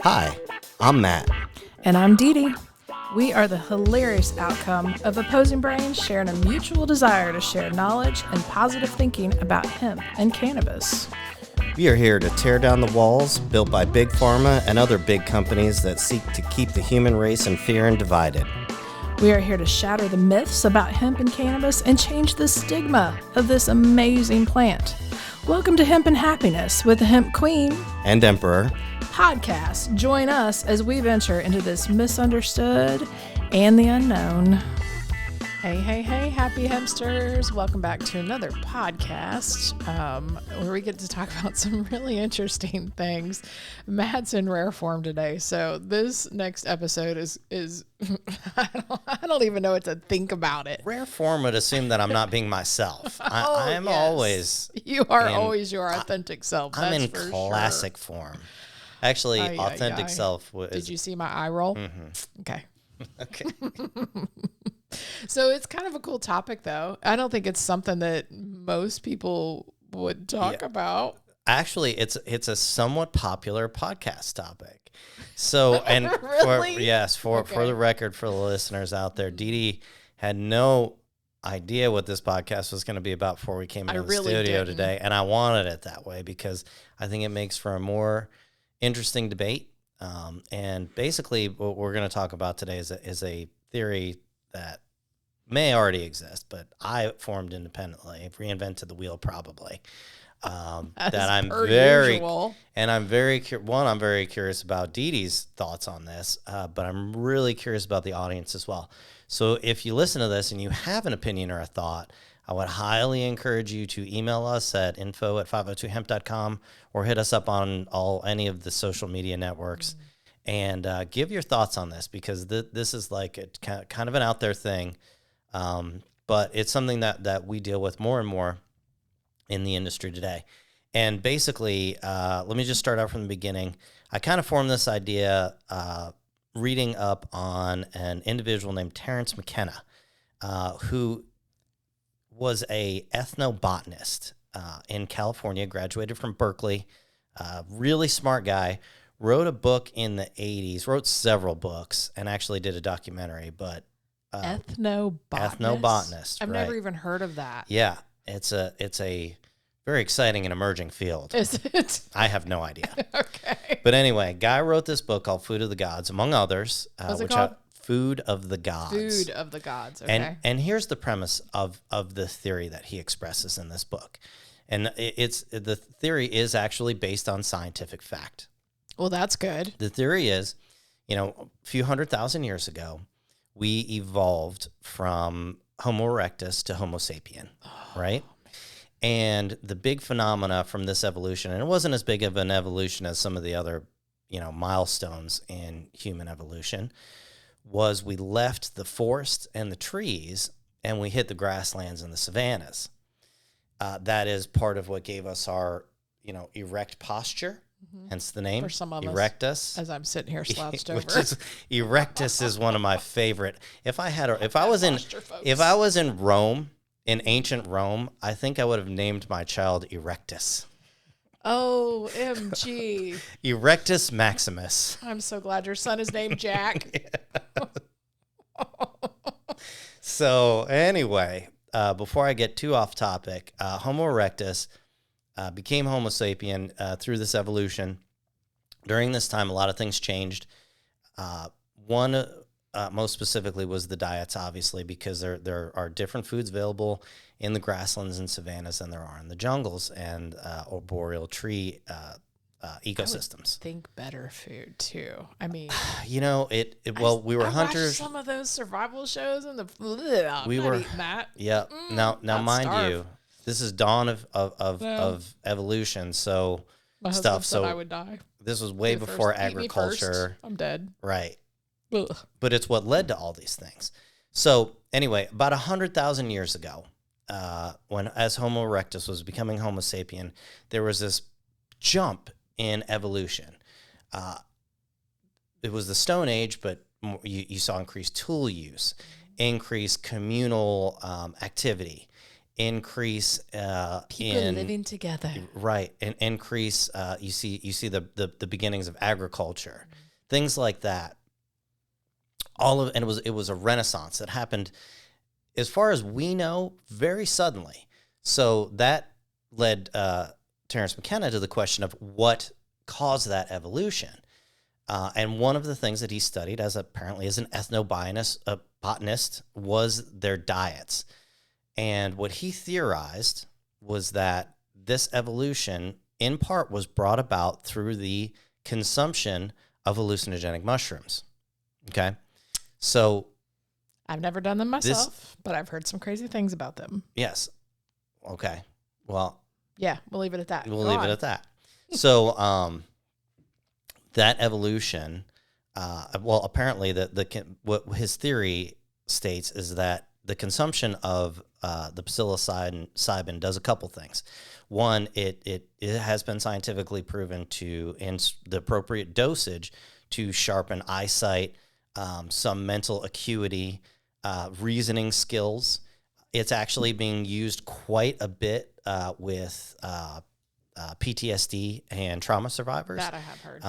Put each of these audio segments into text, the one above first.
Hi, I'm Matt. And I'm Dee Dee. We are the hilarious outcome of opposing brains sharing a mutual desire to share knowledge and positive thinking about hemp and cannabis. We are here to tear down the walls built by Big Pharma and other big companies that seek to keep the human race in fear and divided. We are here to shatter the myths about hemp and cannabis and change the stigma of this amazing plant. Welcome to Hemp and Happiness with the Hemp Queen And Emperor podcast. Join us as we venture into this misunderstood and the unknown. Hey, happy hempsters. Welcome back to another podcast where we get to talk about some really interesting things. Matt's in rare form today, so this next episode is I don't even know what to think about it. Rare form would assume that I'm not being myself. I am always. You are always your authentic self. I'm That's in for classic form. Actually, authentic self was. Did you see my eye roll? Mm-hmm. Okay. Okay. So it's kind of a cool topic, though. I don't think it's something that most people would talk about. Actually, it's a somewhat popular podcast topic. So, and really? for the record, for the listeners out there, Dee Dee had no idea what this podcast was going to be about before we came into the studio today, and I wanted it that way because I think it makes for a more interesting debate. And basically, what we're going to talk about today is a theory that may already exist, but I formed independently. I've reinvented the wheel probably. That I'm very usual. And I'm very I'm very curious about Dee Dee's thoughts on this, but I'm really curious about the audience as well. So if you listen to this and you have an opinion or a thought, I would highly encourage you to email us at info@502hemp.com or hit us up on any of the social media networks and give your thoughts on this, because this is like a kind of an out there thing, but it's something that we deal with more and more in the industry today. And basically, let me just start out from the beginning. I kind of formed this idea reading up on an individual named Terrence McKenna, who was a ethnobotanist in California, graduated from Berkeley, really smart guy, wrote a book in the 80s, wrote several books, and actually did a documentary, but ethnobotanist. I've never even heard of that. Yeah, it's a very exciting and emerging field. Is it? I have no idea. Okay. But anyway, guy wrote this book called Food of the Gods, among others. What's it called? Food of the Gods. Food of the Gods, okay. And here's the premise of the theory that he expresses in this book. And the theory is actually based on scientific fact. Well, that's good. The theory is, a few 100,000 years ago, we evolved from Homo erectus to Homo sapien, right? And the big phenomena from this evolution, and it wasn't as big of an evolution as some of the other, milestones in human evolution, was we left the forests and the trees and we hit the grasslands and the savannas. That is part of what gave us our, erect posture, hence the name. For some of Erectus. Us, as I'm sitting here slouched over. Erectus is one of my favorite. If I was in Rome, in ancient Rome, I think I would have named my child Erectus. OMG. Erectus Maximus. I'm so glad your son is named Jack. So anyway, before I get too off topic, Homo erectus became Homo sapien through this evolution. During this time, a lot of things changed. One, most specifically, was the diets, obviously, because there are different foods available in the grasslands and savannas than there are in the jungles and arboreal tree ecosystems. I think better food too. I mean, we were hunters. Watched some of those survival shows and we were eating that. Yeah. Now, mind you, this is dawn of evolution. So my stuff. Said So I would die. This was way before agriculture. I'm dead. Right. Ugh. But it's what led to all these things. So anyway, about 100,000 years ago, when as Homo erectus was becoming Homo sapien, there was this jump in evolution. It was the Stone Age, but you saw increased tool use, increased communal activity, increase People in living together. right, and increase. You see the beginnings of agriculture, things like that. And it was a renaissance that happened, as far as we know, very suddenly. So that led Terrence McKenna to the question of what caused that evolution. And one of the things that he studied, as apparently as an ethnobotanist, was their diets. And what he theorized was that this evolution, in part, was brought about through the consumption of hallucinogenic mushrooms. Okay? So I've never done them myself, but I've heard some crazy things about them. yes. Okay. Well, yeah, we'll leave it at that. We'll leave it at that. So that evolution, well, apparently what his theory states is that the consumption of the psilocybin does a couple things. One, it has been scientifically proven to, in the appropriate dosage, to sharpen eyesight, some mental acuity, reasoning skills. It's actually being used quite a bit with PTSD and trauma survivors. That I have heard.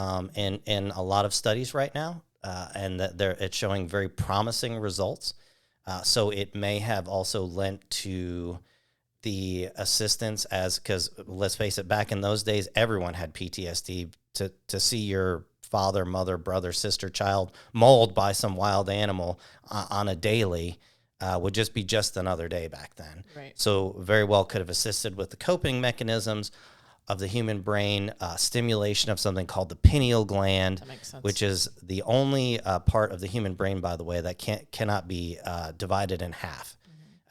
In a lot of studies right now, and that it's showing very promising results. So it may have also lent to the assistance, because let's face it, back in those days, everyone had PTSD. To see your father, mother, brother, sister, child mauled by some wild animal on a daily would just be just another day back then. Right. So very well could have assisted with the coping mechanisms of the human brain, stimulation of something called the pineal gland, That makes sense. which is the only part of the human brain, by the way, that cannot be divided in half.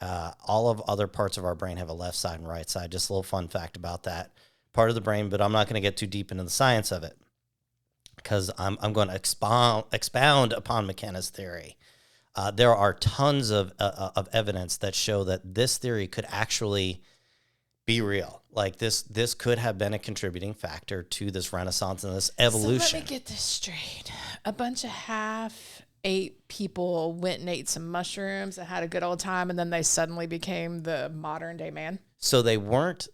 All of other parts of our brain have a left side and right side. Just a little fun fact about that part of the brain, but I'm not going to get too deep into the science of it, because I'm going to expound upon McKenna's theory. There are tons of evidence that show that this theory could actually be real. Like this could have been a contributing factor to this renaissance and this evolution. So let me get this straight. A bunch of half-ape people went and ate some mushrooms and had a good old time, and then they suddenly became the modern-day man? So they weren't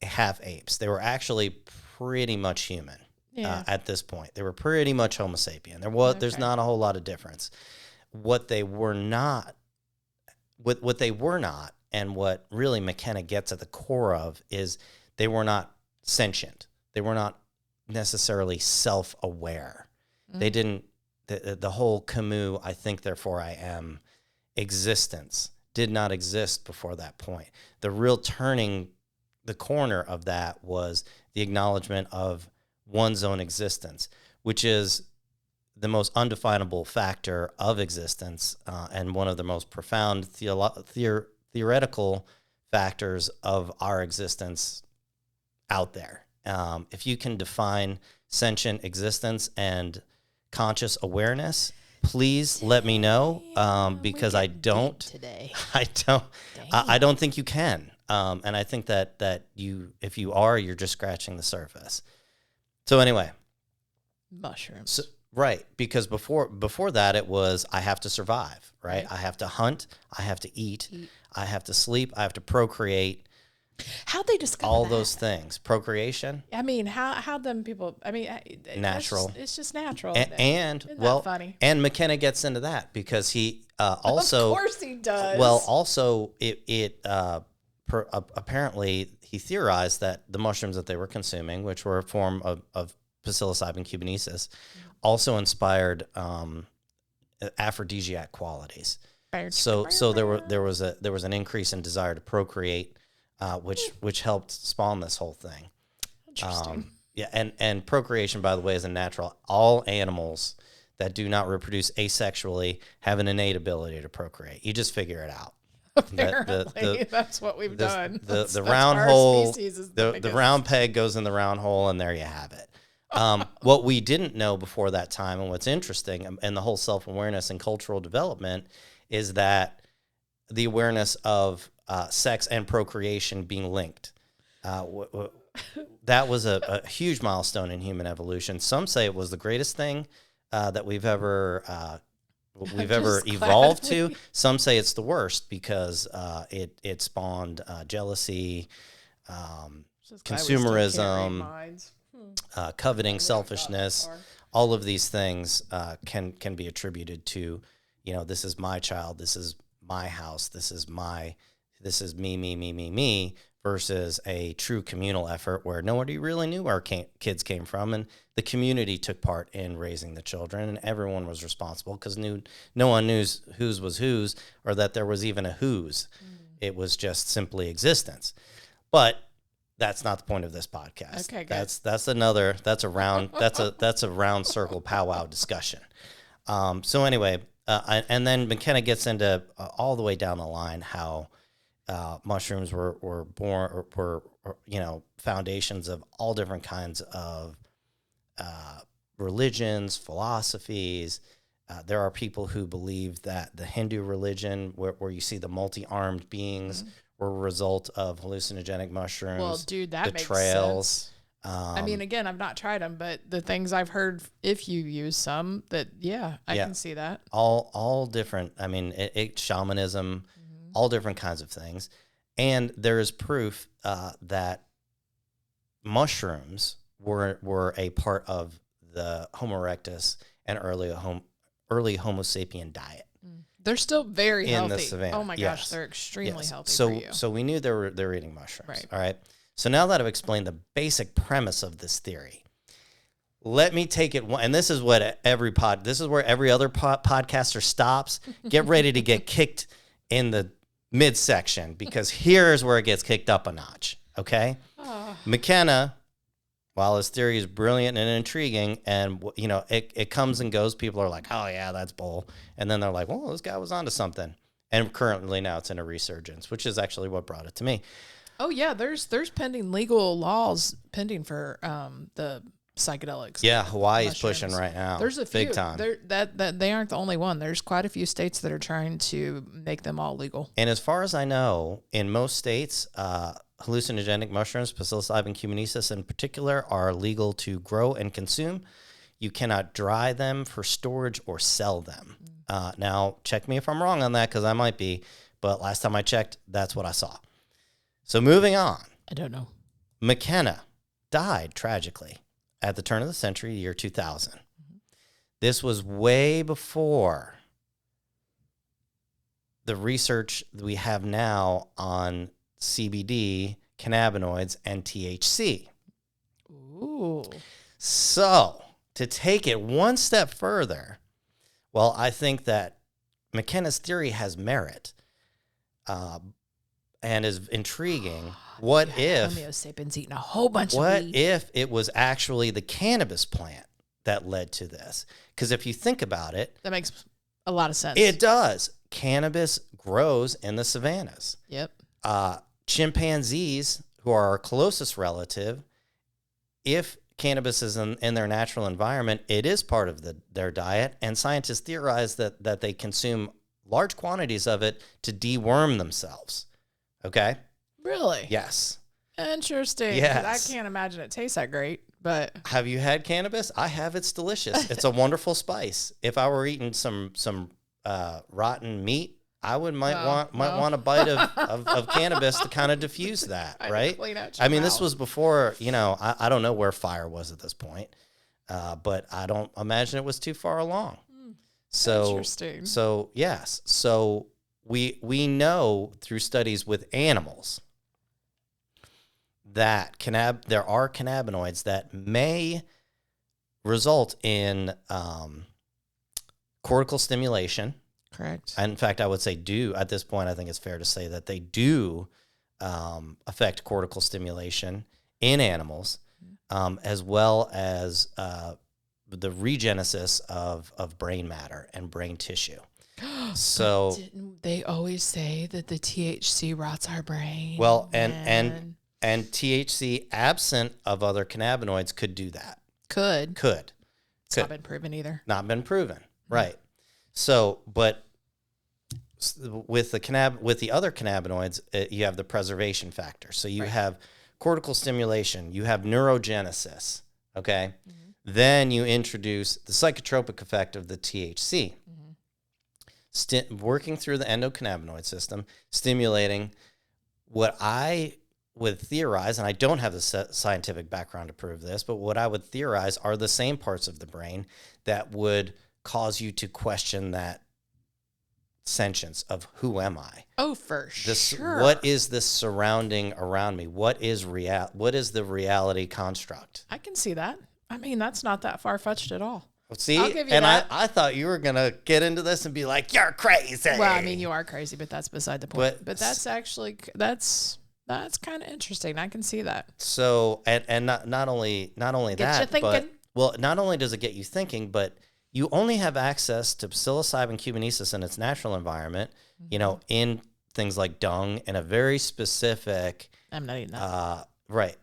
half apes. They were actually pretty much human at this point. They were pretty much Homo sapien. There's not a whole lot of difference. What they were not, and what really McKenna gets at the core of, is they were not sentient. They were not necessarily self-aware. They didn't, the whole Camus, I think, therefore I am, existence did not exist before that point. The real turning the corner of that was the acknowledgement of one's own existence, which is the most undefinable factor of existence, and one of the most profound theoretical factors of our existence out there. If you can define sentient existence and conscious awareness, please let me know, because I don't today. I don't think you can. And I think that if you are, you're just scratching the surface. So anyway, Mushrooms. So, right, because before that it was, I have to survive, right? I have to hunt, I have to eat, I have to sleep, I have to procreate. How'd they discover all that? those things? Procreation. I mean, how them people? I mean, natural. It's just natural. And Isn't well, that funny? And McKenna gets into that because he also, of course he does. Well, also apparently he theorized that the mushrooms that they were consuming, which were a form of psilocybin cubanesis, also inspired aphrodisiac qualities. So there was an increase in desire to procreate, which helped spawn this whole thing. Interesting. And procreation, by the way, is a natural. All animals that do not reproduce asexually have an innate ability to procreate. You just figure it out. Apparently, that's what we've done. The round hole, the round peg goes in the round hole, and there you have it. What we didn't know before that time, and what's interesting, and the whole self-awareness and cultural development, is that the awareness of sex and procreation being linked. That was a huge milestone in human evolution. Some say it was the greatest thing that we've ever we've ever evolved to. Some say it's the worst because it spawned jealousy, consumerism, coveting, selfishness. All of these things can be attributed to, this is my child, this is my house, this is me, versus a true communal effort where nobody really knew where kids came from, and the community took part in raising the children, and everyone was responsible because no one knew whose was whose, or that there was even a whose. It was just simply existence. But that's not the point of this podcast. Okay, good. That's a round circle powwow discussion. So anyway, and then McKenna gets into all the way down the line how mushrooms were born, or foundations of all different kinds of religions, philosophies. There are people who believe that the Hindu religion, where you see the multi-armed beings, were a result of hallucinogenic mushrooms. Well, dude, that makes sense. I mean, again, I've not tried them, but the things I've heard, if you use some, I can see that. All different. I mean, shamanism, all different kinds of things. And there is proof that mushrooms were a part of the Homo erectus and early Homo sapien diet. They're still very in healthy. The savannah. Oh my gosh, they're extremely healthy so, for you. So we knew they were eating mushrooms. Right. All right. So now that I've explained the basic premise of this theory, let me take it. And this is what this is where every other podcaster stops. Get ready to get kicked in the midsection, because here's where it gets kicked up a notch. Okay. McKenna, while his theory is brilliant and intriguing, and it comes and goes, people are like, oh yeah, that's bull. And then they're like, well, this guy was onto something. And currently now it's in a resurgence, which is actually what brought it to me. Oh yeah, there's pending legal laws for the psychedelics. Yeah, Hawaii's pushing right now. There's a few big time. That they aren't the only one. There's quite a few states that are trying to make them all legal. And as far as I know, in most states, hallucinogenic mushrooms, Psilocybin cubanesis in particular, are legal to grow and consume. You cannot dry them for storage or sell them. Now, check me if I'm wrong on that, because I might be. But last time I checked, that's what I saw. So moving on. I don't know. McKenna died tragically at the turn of the century, year 2000. This was way before the research that we have now on CBD, cannabinoids, and THC. Ooh. So, to take it one step further, well, I think that McKenna's theory has merit and is intriguing. What if Homo sapiens eating a whole bunch of weed? What if it was actually the cannabis plant that led to this? Because if you think about it, that makes a lot of sense. It does. Cannabis grows in the savannas. Yep. Chimpanzees, who are our closest relative, if cannabis is in their natural environment, it is part of their diet, and scientists theorize that they consume large quantities of it to deworm themselves. Okay? Really? Yes. Interesting. Yes. I can't imagine it tastes that great, but... Have you had cannabis? I have. It's delicious. It's a wonderful spice. If I were eating some rotten meat, I might want a bite of cannabis to kind of diffuse that, right? I mean, this was before, I don't know where fire was at this point, but I don't imagine it was too far along. So, interesting. So, yes. So we know through studies with animals that there are cannabinoids that may result in cortical stimulation. Correct. And in fact, I would say at this point, I think it's fair to say that they do affect cortical stimulation in animals, as well as the regenesis of brain matter and brain tissue. So didn't they always say that the THC rots our brain? Well, and THC absent of other cannabinoids could do that. Could. It's not Could. been proven either. Not been proven. Right. So, but with the other cannabinoids, you have the preservation factor. So you have cortical stimulation, you have neurogenesis, okay? Then you introduce the psychotropic effect of the THC. working through the endocannabinoid system, stimulating what I would theorize, and I don't have the scientific background to prove this, but what I would theorize are the same parts of the brain that would cause you to question that sentience of who am I? Oh, for sure. What is this surrounding around me? What is the reality construct? I can see that. I mean, that's not that far-fetched at all. See, I'll give you and that. I thought you were going to get into this and be like, you're crazy. Well, I mean, you are crazy, but that's beside the point. But that's actually, that's kind of interesting. I can see that. So, and not only that, but, well, not only does it get you thinking, but you only have access to psilocybin cubanesis in its natural environment, you know, in things like dung and a very specific... I'm not eating that. Right.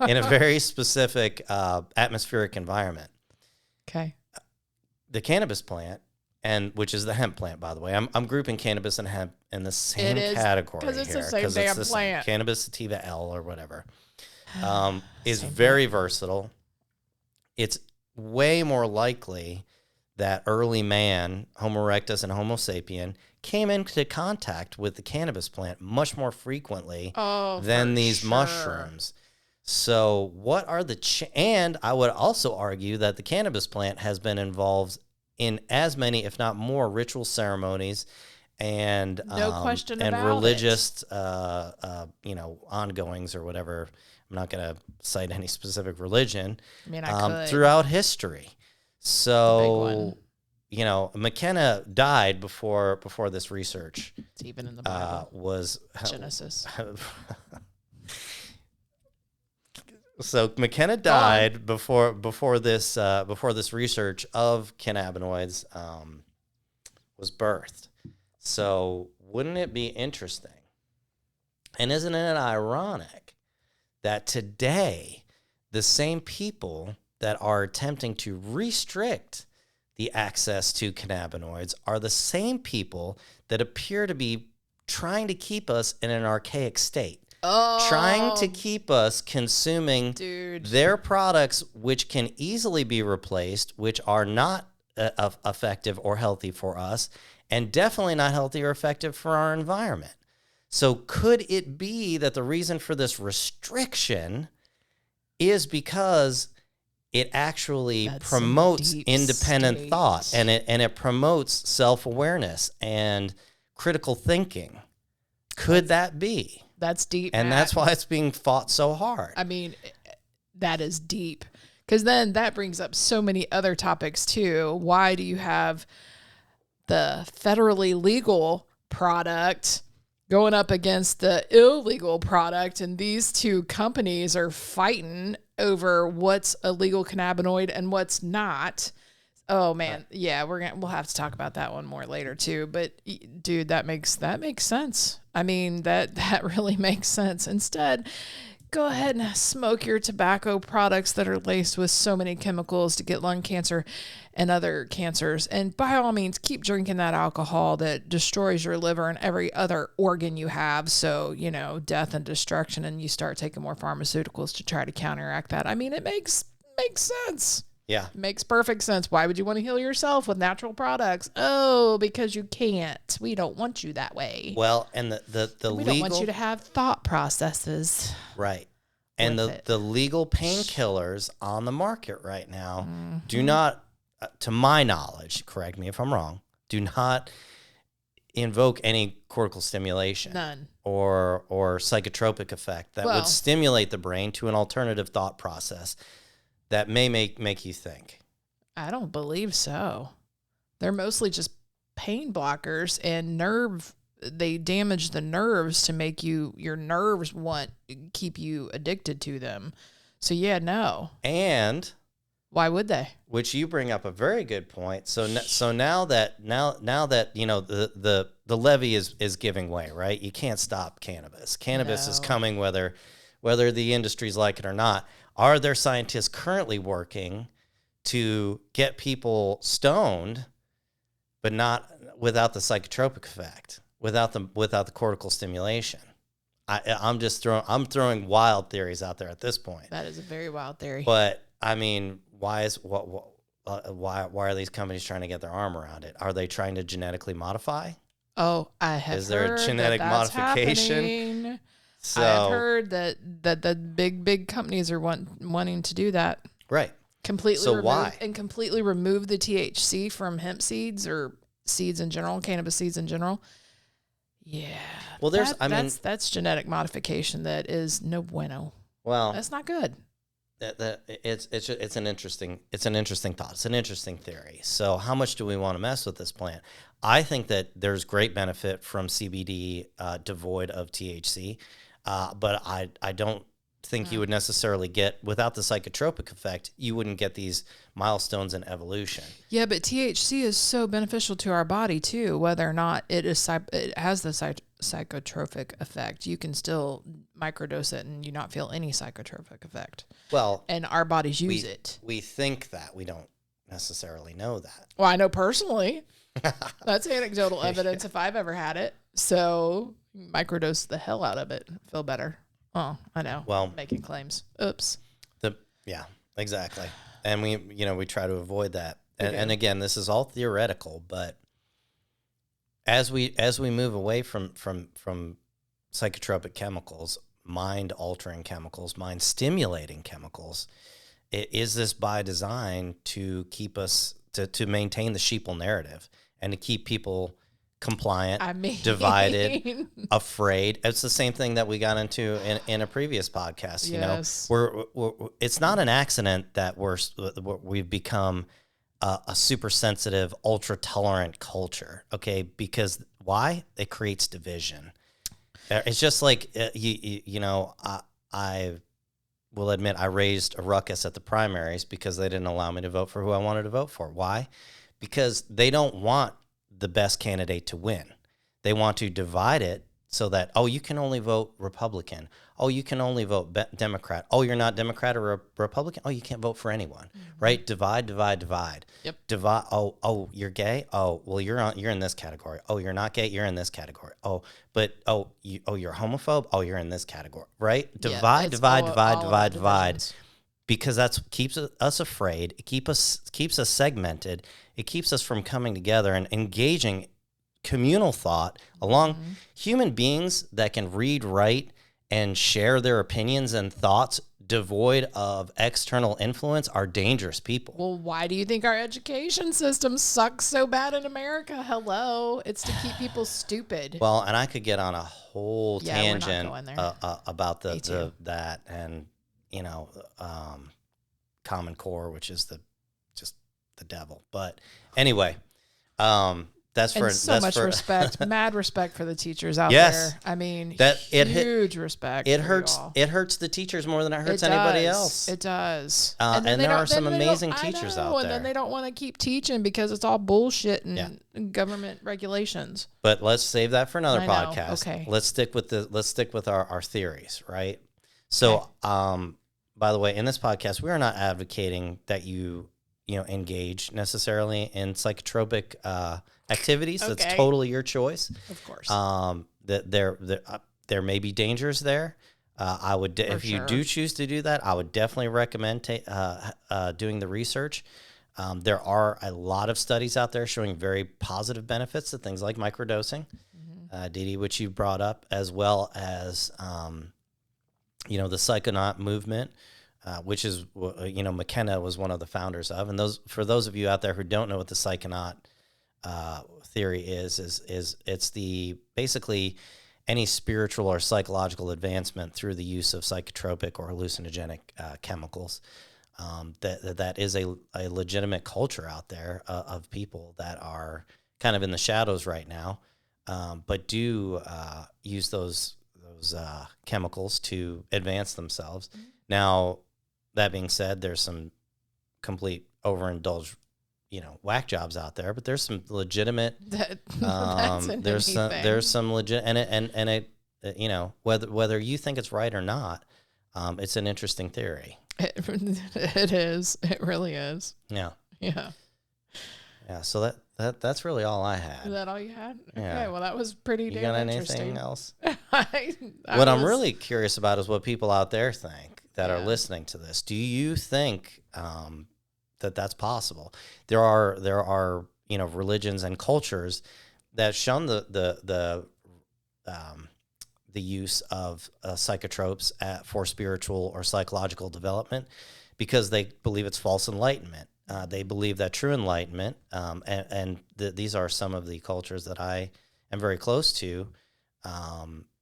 In a very specific atmospheric environment. Okay. The cannabis plant, and which is the hemp plant, by the way. I'm grouping cannabis and hemp in the same category because it's here, the same damn plant. Cannabis sativa L or whatever, is very versatile. It's way more likely that early man, Homo erectus and Homo sapien, came into contact with the cannabis plant much more frequently than these mushrooms. So what are and I would also argue that the cannabis plant has been involved in as many, if not more, ritual ceremonies and religious, ongoings or whatever. I'm not going to cite any specific religion. I mean, I could. Throughout history. So, you know, McKenna died before this research. It's even in the Bible. Was Genesis. So McKenna died before this research of cannabinoids was birthed. So wouldn't it be interesting? And isn't it ironic that today the same people that are attempting to restrict the access to cannabinoids are the same people that appear to be trying to keep us in an archaic state? Trying to keep us consuming their products, which can easily be replaced, which are not effective or healthy for us, and definitely not healthy or effective for our environment. So could it be that the reason for this restriction is because it actually promotes independent thought, and it promotes self-awareness and critical thinking? Could that be? That's deep. And that's why it's being fought so hard. I mean, that is deep. Because then that brings up so many other topics too. Why do you have the federally legal product going up against the illegal product? And these two companies are fighting over what's a legal cannabinoid and what's not. Oh man, yeah, we'll have to talk about that one more later too. But dude, that makes sense. I mean, that really makes sense. Instead, go ahead and smoke your tobacco products that are laced with so many chemicals to get lung cancer and other cancers. And by all means, keep drinking that alcohol that destroys your liver and every other organ you have. So, you know, death and destruction, and you start taking more pharmaceuticals to try to counteract that. I mean, it makes sense. Yeah. Makes perfect sense. Why would you want to heal yourself with natural products? Oh, because you can't. We don't want you that way. Well, and the we don't want you to have thought processes. Right. And the legal painkillers on the market right now do not, to my knowledge, correct me if I'm wrong, do not invoke any cortical stimulation. None. Or psychotropic effect that would stimulate the brain to an alternative thought process that may make you think. I don't believe so. They're mostly just pain blockers and they damage the nerves to make your nerves keep you addicted to them. So yeah, no. And why would they? Which you bring up a very good point. So now that you know the levee is giving way, right? You can't stop cannabis. Cannabis is coming whether the industries like it or not. Are there scientists currently working to get people stoned, but not without the psychotropic effect, without the cortical stimulation? I'm throwing wild theories out there at this point. That is a very wild theory. But I mean, why is why are these companies trying to get their arm around it? Are they trying to genetically modify? Oh, I have Is there a heard genetic that's modification? happening. So I have heard that the big companies are wanting to do that. right. Completely So remove why? and completely remove the THC from hemp seeds or seeds in general, cannabis seeds in general. Yeah. Well, that's genetic modification that is no bueno. well, That's not good. it's an interesting thought. It's an interesting theory. So how much do we want to mess with this plant? I think that there's great benefit from CBD devoid of THC, but I don't think you would necessarily get, without the psychotropic effect, you wouldn't get these milestones in evolution. Yeah, but THC is so beneficial to our body too. Whether or not it has the psychotropic effect, you can still microdose it and you not feel any psychotropic effect. Well, and our bodies use it. We think that. We don't necessarily know that. Well, I know personally. That's anecdotal evidence if I've ever had it. So microdose the hell out of it. Feel better. Oh, I know. Well, making claims. Oops. Yeah, exactly. And we try to avoid that. And again, this is all theoretical, but as we move away from psychotropic chemicals, mind altering chemicals, mind stimulating chemicals, is this by design to keep us to maintain the sheeple narrative and to keep people compliant, divided, afraid? It's the same thing that we got into in a previous podcast. Yes. We're it's not an accident that we've become a super sensitive, ultra tolerant culture. Okay, because why? It creates division. It's just like I will admit I raised a ruckus at the primaries because they didn't allow me to vote for who I wanted to vote for. Why? Because they don't want the best candidate to win. They want to divide it so that, you can only vote Republican. Oh, you can only vote Democrat. Oh, you're not Democrat or Republican. Oh, you can't vote for anyone. Mm-hmm. Right? Divide. Yep. Divide. Oh, you're gay. Oh, well, you're in this category. Oh, you're not gay. You're in this category. Oh, but you're homophobe. Oh, you're in this category. Right? Divide. Because that's keeps us afraid. It keeps us segmented. It keeps us from coming together and engaging communal thought along human beings that can read, write, and share their opinions and thoughts devoid of external influence are dangerous people. Well, why do you think our education system sucks so bad in America? Hello. It's to keep people stupid. Well, and I could get on a whole tangent about that and Common Core, which is just the devil. But anyway, that's respect, mad respect for the teachers out there. I mean, huge respect. It hurts the teachers more than it hurts anybody else. It does. And there are some amazing teachers out there. And then they don't want to keep teaching because it's all bullshit and government regulations. But let's save that for another podcast. Okay. Let's stick with our theories, right? So, by the way, in this podcast, we are not advocating that you engage necessarily in psychotropic activities. Okay. That's totally your choice. Of course. There may be dangers there. I would, if you do choose to do that, I would definitely recommend doing the research. There are a lot of studies out there showing very positive benefits to things like microdosing, Dee, which you brought up, as well as the Psychonaut movement, which is McKenna was one of the founders of. And for those of you out there who don't know what the Psychonaut theory is it's basically any spiritual or psychological advancement through the use of psychotropic or hallucinogenic chemicals. That is a legitimate culture out there of people that are kind of in the shadows right now, but do use those chemicals to advance themselves. Mm-hmm. Now, that being said, there's some complete overindulged, whack jobs out there, but there's some legitimate. There's some legit, and whether you think it's right or not, it's an interesting theory. It is. It really is. Yeah. Yeah. Yeah. So that's really all I had. Is that all you had? Yeah. Okay. Well, that was pretty damn interesting. You got anything else? I'm really curious about is what people out there think that are listening to this. Do you think that's possible. There are religions and cultures that shun the use of psychotropes for spiritual or psychological development because they believe it's false enlightenment. They believe that true enlightenment, these are some of the cultures that I am very close to,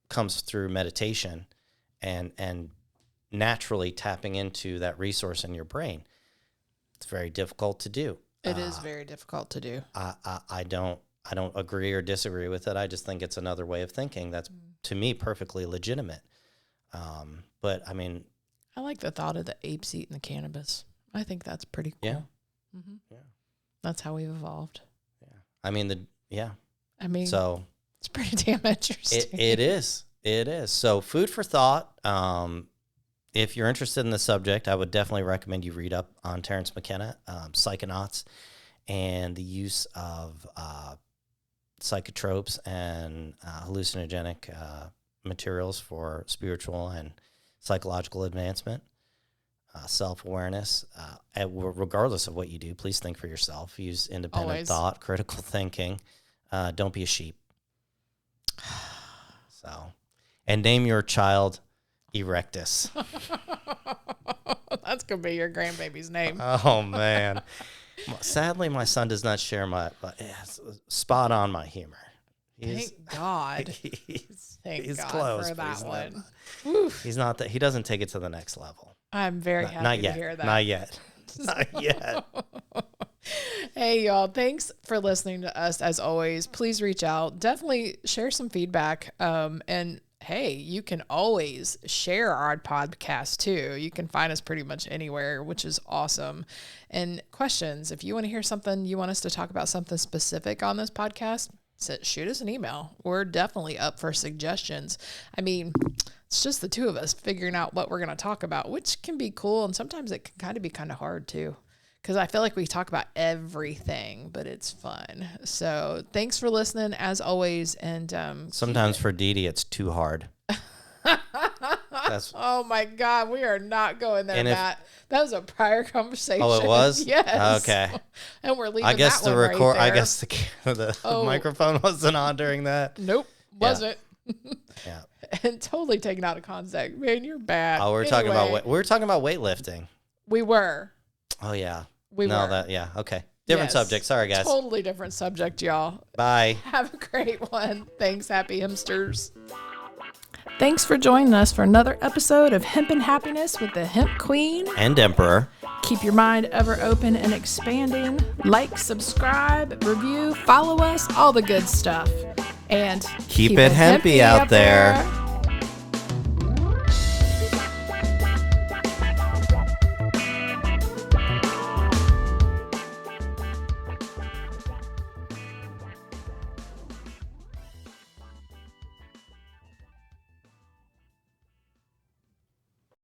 comes through meditation and naturally tapping into that resource in your brain. It's very difficult to do. It is very difficult to do. I don't agree or disagree with it. I just think it's another way of thinking that's, to me, perfectly legitimate. But I mean, I like the thought of the apes eating the cannabis. I think that's pretty cool. Yeah. Mm-hmm. Yeah. That's how we've evolved. Yeah. I mean, so it's pretty damn interesting. It is. So food for thought. If you're interested in the subject, I would definitely recommend you read up on Terrence McKenna, Psychonauts, and the use of psychotropes and hallucinogenic materials for spiritual and psychological advancement, self-awareness. Regardless of what you do, please think for yourself. Use independent thought, critical thinking. Don't be a sheep. So, and name your child Erectus. That's going to be your grandbaby's name. Oh, man. Sadly, my son does not share my spot on my humor. Thank God. He's God close for that one. He's not that. He doesn't take it to the next level. I'm very happy to hear that. Not yet. Not yet. Hey, y'all. Thanks for listening to us. As always, please reach out. Definitely share some feedback. And hey, you can always share our podcast too. You can find us pretty much anywhere, which is awesome. And questions, if you want to hear something, you want us to talk about something specific on this podcast, shoot us an email. We're definitely up for suggestions. I mean, it's just the two of us figuring out what we're going to talk about, which can be cool. And sometimes it can be kind of hard too, because I feel like we talk about everything, but it's fun. So thanks for listening as always. And sometimes for Dee Dee, it's too hard. Oh my God, we are not going there, Matt. That was a prior conversation. Oh, it was? Yes. Okay. And we're leaving I guess that the one right there. I guess the microphone wasn't on during that. Nope, wasn't. Yeah. And totally taken out of context. Man, you're bad. Oh, we were talking about weightlifting. We were. Oh yeah. We were. Okay. Different subject. Sorry, guys. Totally different subject, y'all. Bye. Have a great one. Thanks, happy hemsters. Thanks for joining us for another episode of Hempin' Happiness with the Hemp Queen and Emperor. Keep your mind ever open and expanding. Like, subscribe, review, follow us, all the good stuff. And keep it hempy out there.